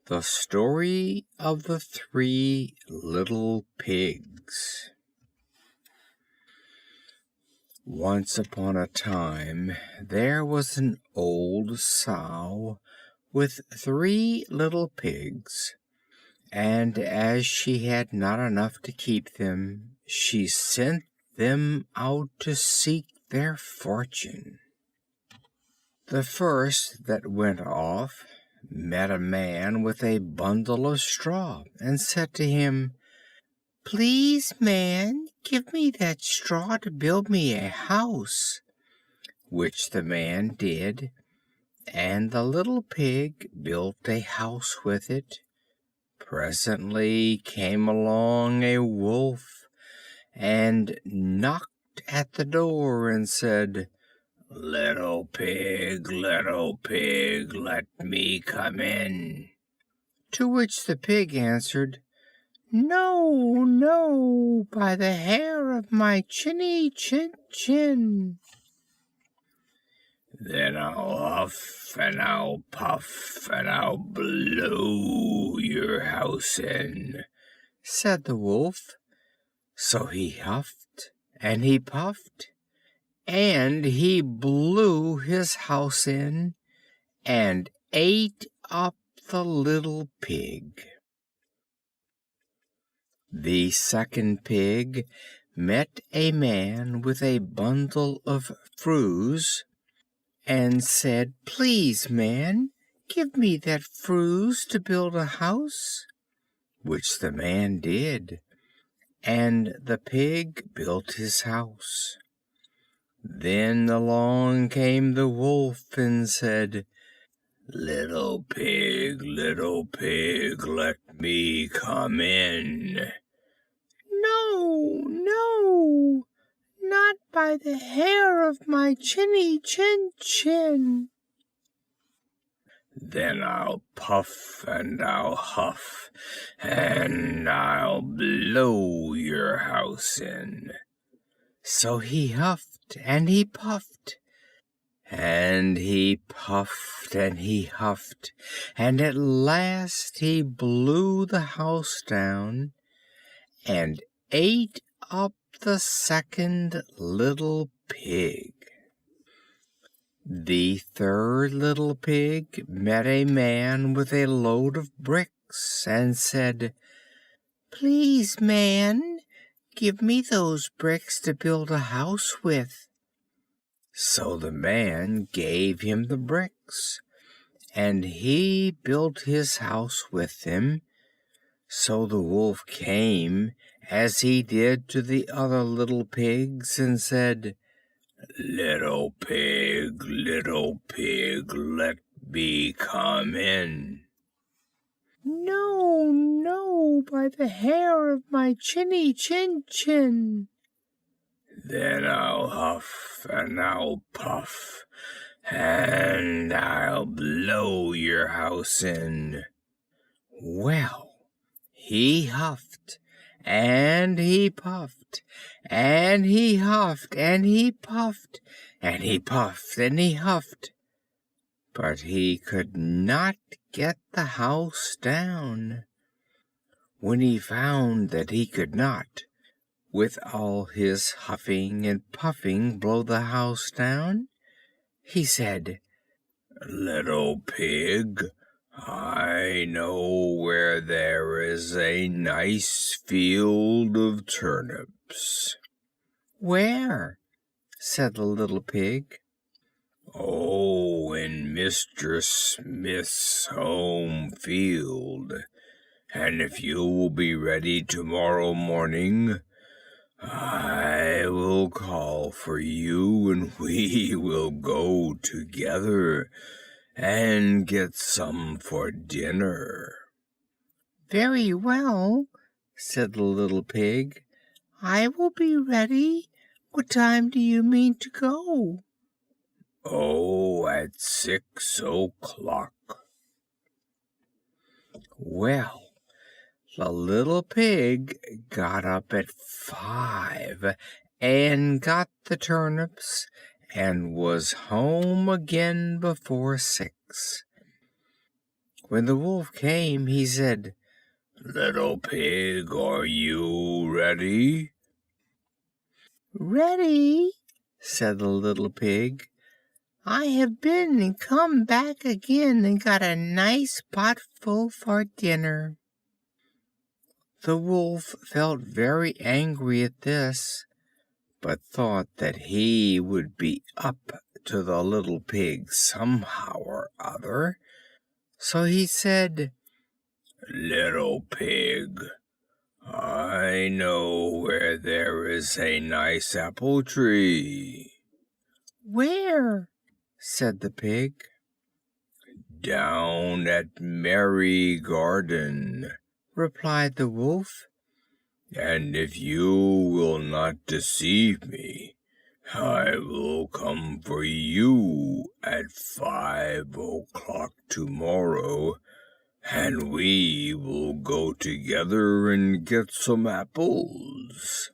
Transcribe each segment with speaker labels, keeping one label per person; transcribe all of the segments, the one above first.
Speaker 1: The Story of the Three Little Pigs. Once upon a time there was an old sow with 3 little pigs, and as she had not enough to keep them, she sent them out to seek their fortune. The first that went off met a man with a bundle of straw, and said to him, "Please, man, give me that straw to build me a house," which the man did, and the little pig built a house with it. Presently came along a wolf, and knocked at the door, and said, little pig, let me come in." To which the pig answered, "No, no, by the hair of my chinny chin chin."
Speaker 2: "Then I'll huff and I'll puff and I'll blow your house in,"
Speaker 1: said the wolf. So he huffed and he puffed, and he blew his house in, and ate up the little pig. The second pig met a man with a bundle of fruits, and said, "Please, man, give me that fruits to build a house," which the man did, and the pig built his house. Then along came the wolf, and said,
Speaker 2: little pig, let me come in."
Speaker 1: "No, no, not by the hair of my chinny chin chin."
Speaker 2: "Then I'll puff and I'll huff and I'll blow your house in."
Speaker 1: So he huffed and he puffed, and he puffed and he huffed, and at last he blew the house down, and ate up the second little pig. The third little pig met a man with a load of bricks, and said, "Please, man, give me those bricks to build a house with." So the man gave him the bricks, and he built his house with them. So the wolf came, as he did to the other little pigs, and said,
Speaker 2: little pig, let me come in."
Speaker 1: "No, no, by the hair of my chinny chin chin."
Speaker 2: "Then I'll huff and I'll puff and I'll blow your house in."
Speaker 1: Well, he huffed and he puffed, and he huffed and he puffed, and he puffed and he huffed, but he could not get the house down. When he found that he could not, with all his huffing and puffing, blow the house down, he said,
Speaker 2: little pig, I know where there is a nice field of turnips."
Speaker 1: "Where?" said the little pig.
Speaker 2: "Oh, in Mr. Smith's home field, and if you will be ready tomorrow morning, I will call for you, and we will go together and get some for dinner."
Speaker 1: "Very well," said the little pig, "I will be ready. What time do you mean to go?"
Speaker 2: "Oh, at 6 o'clock."
Speaker 1: Well, the little pig got up at 5, and got the turnips, and was home again before 6. When the wolf came, he said,
Speaker 2: "Little pig, are you ready?"
Speaker 1: "Ready," said the little pig. "I have been and come back again and got a nice pot full for dinner." The wolf felt very angry at this, but thought that he would be up to the little pig somehow or other. So he said,
Speaker 2: "Little pig, I know where there is a nice apple tree."
Speaker 1: "Where?" said the pig.
Speaker 2: "Down at Merry Garden,"
Speaker 1: replied the wolf.
Speaker 2: "and if you will not deceive me, I will come for you at 5 o'clock tomorrow, and we will go together and get some apples."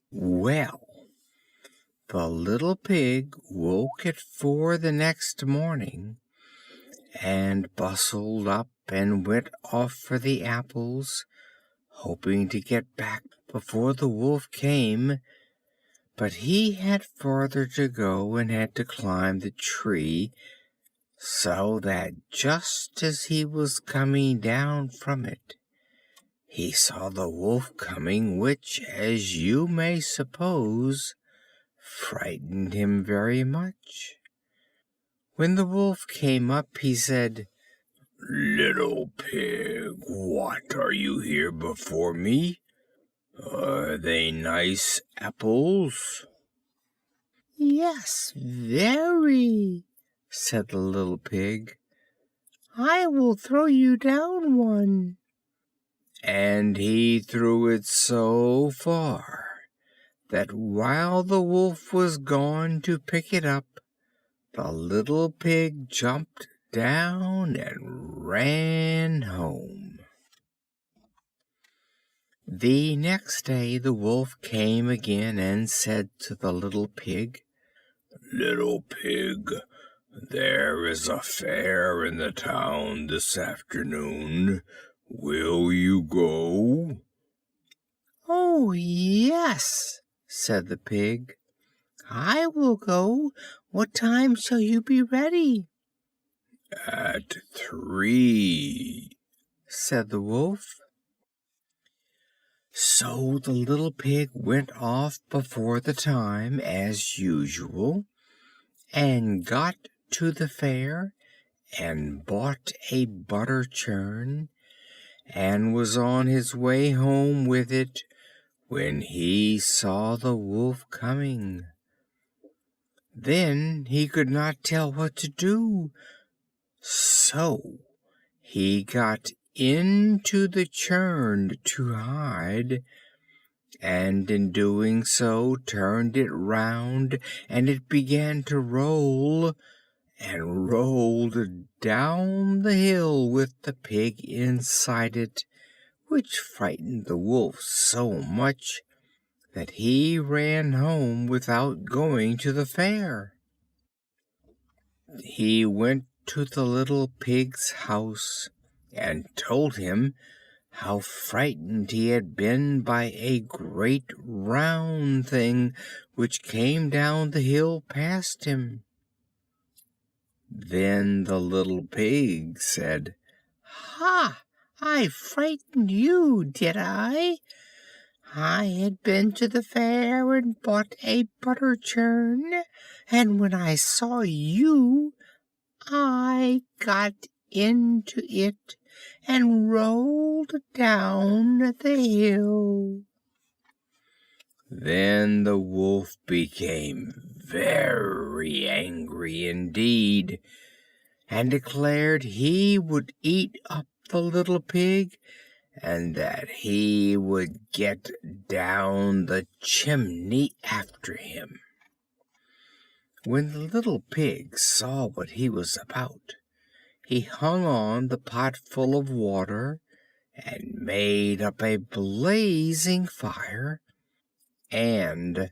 Speaker 1: Well, the little pig woke at 4 the next morning and bustled up and went off for the apples, hoping to get back before the wolf came. But he had farther to go and had to climb the tree, so that just as he was coming down from it, he saw the wolf coming, which, as you may suppose, frightened him very much. When the wolf came up, he said,
Speaker 2: "Little pig, what are you here before me? Are they nice apples?"
Speaker 1: "Yes, very," said the little pig. "I will throw you down one." And he threw it so far that while the wolf was gone to pick it up, the little pig jumped down and ran home. The next day the wolf came again and said to the little pig,
Speaker 2: "Little pig, there is a fair in the town this afternoon. Will you go?"
Speaker 1: "Oh, yes," said the pig. "I will go. What time shall you be ready?"
Speaker 2: "At 3."
Speaker 1: said the wolf. So the little pig went off before the time, as usual, and got to the fair and bought a butter churn, and was on his way home with it when he saw the wolf coming. Then he could not tell what to do, so he got into the churn to hide, and in doing so turned it round, and it began to roll, and rolled down the hill with the pig inside it, which frightened the wolf so much that he ran home without going to the fair. He went to the little pig's house and told him how frightened he had been by a great round thing which came down the hill past him. Then the little pig said, "Ha! I frightened you, did I? I had been to the fair and bought a butter churn, and when I saw you, I got into it and rolled down the hill." Then the wolf became very angry indeed, and declared he would eat up the little pig, and that he would get down the chimney after him. When the little pig saw what he was about, he hung on the pot full of water and made up a blazing fire, and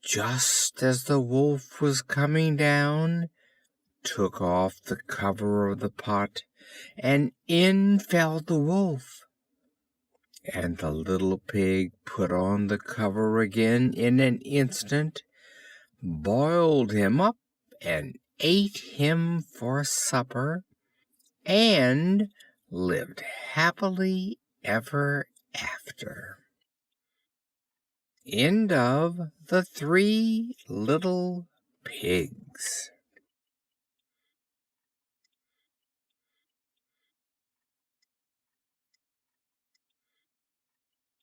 Speaker 1: just as the wolf was coming down, took off the cover of the pot, and in fell the Wolf. And the little Pig put on the cover again in an instant, boiled him up, and ate him for supper, and lived happily ever after. End of The Three Little Pigs.